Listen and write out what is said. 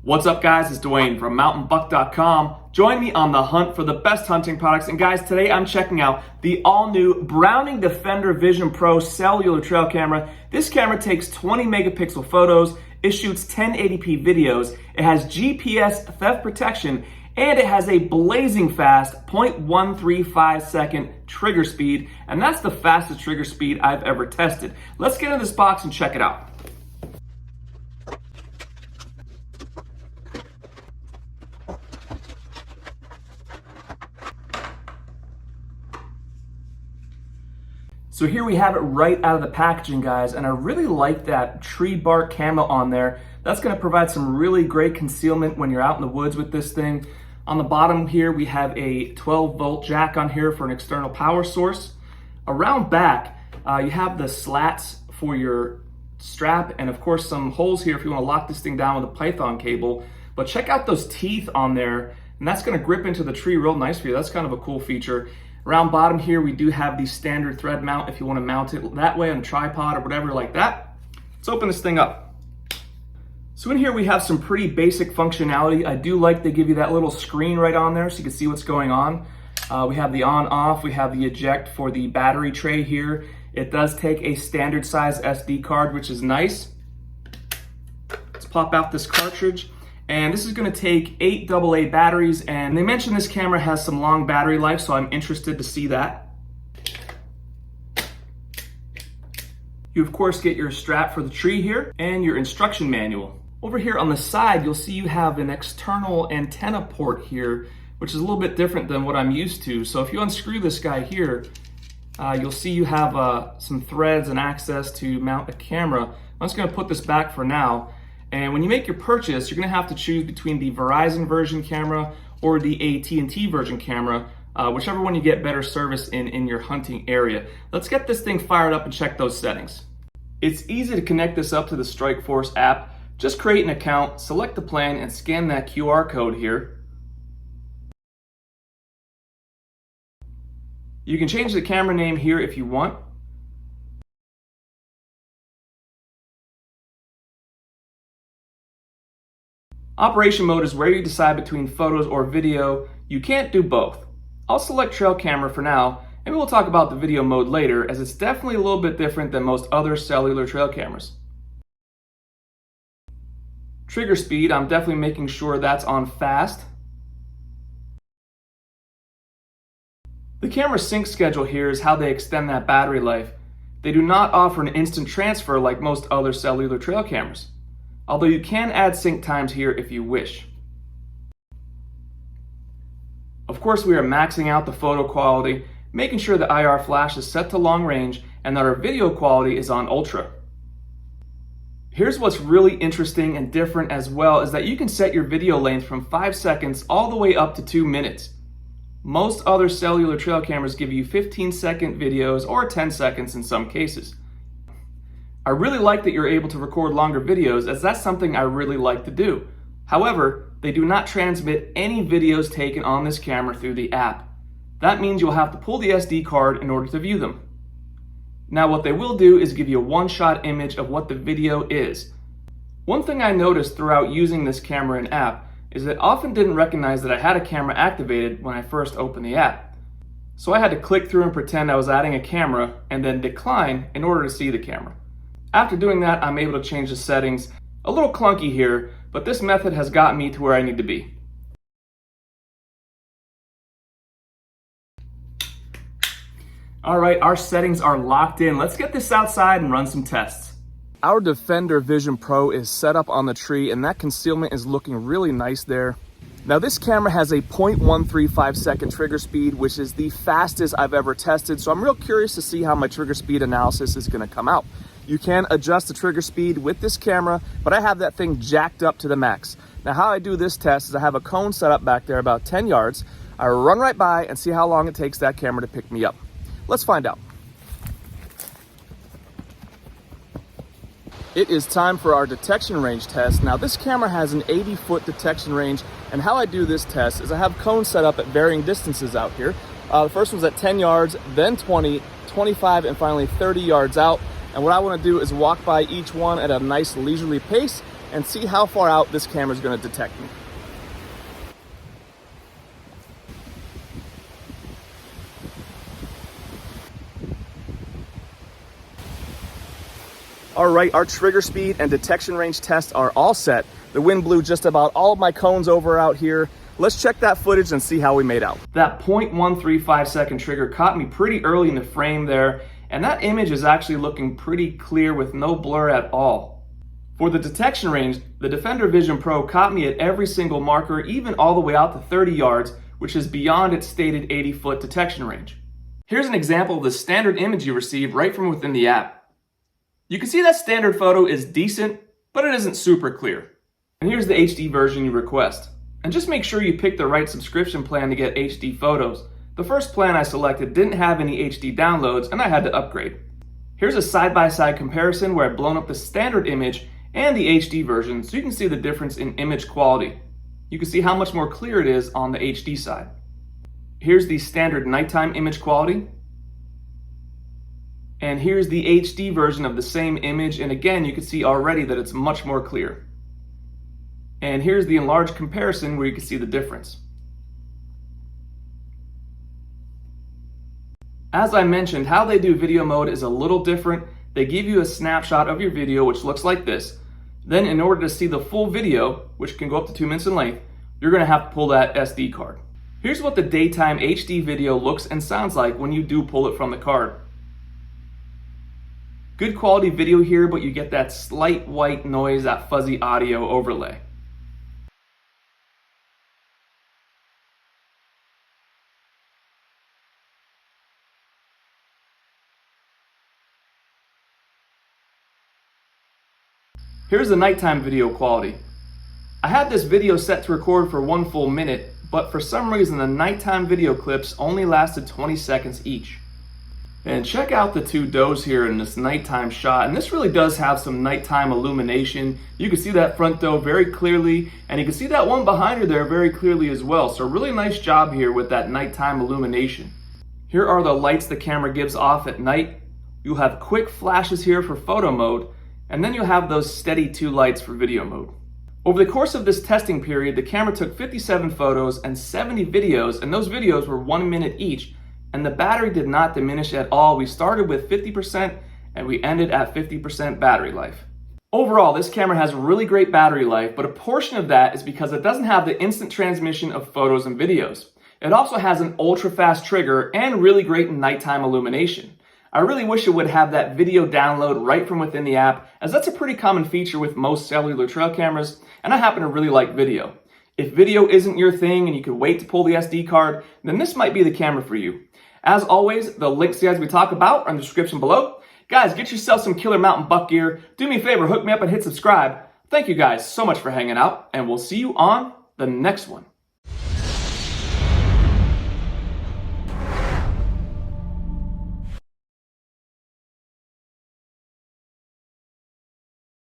What's up, guys? It's Dwayne from mountainbuck.com. Join me on the hunt for the best hunting products. And guys, today I'm checking out the all-new Browning Defender Vision Pro cellular trail camera. This camera takes 20 megapixel photos, it shoots 1080p videos, it has GPS theft protection, and it has a blazing fast 0.135 second trigger speed, and that's the fastest trigger speed I've ever tested. Let's get in this box and check it out. So here we have it right out of the packaging, guys, and I really like that tree bark camo on there. That's gonna provide some really great concealment when you're out in the woods with this thing. On the bottom here, we have a 12-volt jack on here for an external power source. Around back, you have the slats for your strap, and of course some holes here if you wanna lock this thing down with a Python cable. But check out those teeth on there, and that's gonna grip into the tree real nice for you. That's kind of a cool feature. Around bottom here, we do have the standard thread mount if you want to mount it that way on a tripod or whatever like that. Let's open this thing up. So in here we have some pretty basic functionality. I do like they give you that little screen right on there so you can see what's going on. We have the on-off, we have the eject for the battery tray here. It does take a standard size SD card, which is nice. Let's pop out this cartridge. And this is gonna take 8 AA batteries, and they mentioned this camera has some long battery life, so I'm interested to see that. You of course get your strap for the tree here, and your instruction manual. Over here on the side, you'll see you have an external antenna port here, which is a little bit different than what I'm used to. So if you unscrew this guy here, you'll see you have some threads and access to mount a camera. I'm just gonna put this back for now. And when you make your purchase, you're gonna have to choose between the Verizon version camera or the at&t version camera, whichever one you get better service in your hunting area. Let's get this thing fired up and check those settings. It's easy to connect this up to the Strikeforce app. Just create an account, select the plan, and scan that QR code here. You can change the camera name here if you want. Operation mode is where you decide between photos or video. You can't do both. I'll select trail camera for now, and we'll talk about the video mode later, as it's definitely a little bit different than most other cellular trail cameras. Trigger speed, I'm definitely making sure that's on fast. The camera sync schedule here is how they extend that battery life. They do not offer an instant transfer like most other cellular trail cameras, although you can add sync times here if you wish. Of course, we are maxing out the photo quality, making sure the IR flash is set to long range and that our video quality is on ultra. Here's what's really interesting and different as well, is that you can set your video length from 5 seconds all the way up to 2 minutes. Most other cellular trail cameras give you 15-second videos or 10 seconds in some cases. I really like that you're able to record longer videos, as that's something I really like to do. However, they do not transmit any videos taken on this camera through the app. That means you'll have to pull the SD card in order to view them. Now what they will do is give you a one-shot image of what the video is. One thing I noticed throughout using this camera and app is that it often didn't recognize that I had a camera activated when I first opened the app. So I had to click through and pretend I was adding a camera and then decline in order to see the camera. After doing that, I'm able to change the settings. A little clunky here, but this method has got me to where I need to be. All right, our settings are locked in. Let's get this outside and run some tests. Our Defender Vision Pro is set up on the tree, and that concealment is looking really nice there. Now this camera has a 0.135 second trigger speed, which is the fastest I've ever tested. So I'm real curious to see how my trigger speed analysis is gonna come out. You can adjust the trigger speed with this camera, but I have that thing jacked up to the max. Now how I do this test is I have a cone set up back there about 10 yards. I run right by and see how long it takes that camera to pick me up. Let's find out. It is time for our detection range test. Now this camera has an 80-foot detection range, and how I do this test is I have cones set up at varying distances out here. The first one's at 10 yards, then 20, 25, and finally 30 yards out. And what I want to do is walk by each one at a nice leisurely pace and see how far out this camera is going to detect me. All right, our trigger speed and detection range tests are all set. The wind blew just about all of my cones over out here. Let's check that footage and see how we made out. That 0.135 second trigger caught me pretty early in the frame there, and that image is actually looking pretty clear with no blur at all. For the detection range, the Defender Vision Pro caught me at every single marker, even all the way out to 30 yards, which is beyond its stated 80-foot detection range. Here's an example of the standard image you receive right from within the app. You can see that standard photo is decent, but it isn't super clear. And here's the HD version you request. And just make sure you pick the right subscription plan to get HD photos. The first plan I selected didn't have any HD downloads and I had to upgrade. Here's a side-by-side comparison where I've blown up the standard image and the HD version so you can see the difference in image quality. You can see how much more clear it is on the HD side. Here's the standard nighttime image quality. And here's the HD version of the same image, and again you can see already that it's much more clear. And here's the enlarged comparison where you can see the difference. As I mentioned, how they do video mode is a little different. They give you a snapshot of your video which looks like this. Then in order to see the full video, which can go up to 2 minutes in length, you're going to have to pull that SD card. Here's what the daytime HD video looks and sounds like when you do pull it from the card. Good quality video here, but you get that slight white noise, that fuzzy audio overlay. Here's the nighttime video quality. I had this video set to record for 1 full minute, but for some reason the nighttime video clips only lasted 20 seconds each. And check out the two does here in this nighttime shot, and this really does have some nighttime illumination. You can see that front doe very clearly, and you can see that one behind her there very clearly as well. So really nice job here with that nighttime illumination. Here are the lights the camera gives off at night. You'll have quick flashes here for photo mode, and then you'll have those steady 2 lights for video mode. Over the course of this testing period, the camera took 57 photos and 70 videos, and those videos were 1 minute each. And the battery did not diminish at all. We started with 50% and we ended at 50% battery life. Overall, this camera has really great battery life, but a portion of that is because it doesn't have the instant transmission of photos and videos. It also has an ultra fast trigger and really great nighttime illumination. I really wish it would have that video download right from within the app, as that's a pretty common feature with most cellular trail cameras, and I happen to really like video. If video isn't your thing and you could wait to pull the SD card, then this might be the camera for you. As always, the links to the guys we talk about are in the description below. Guys, get yourself some killer mountain buck gear. Do me a favor, hook me up and hit subscribe. Thank you guys so much for hanging out, and we'll see you on the next one.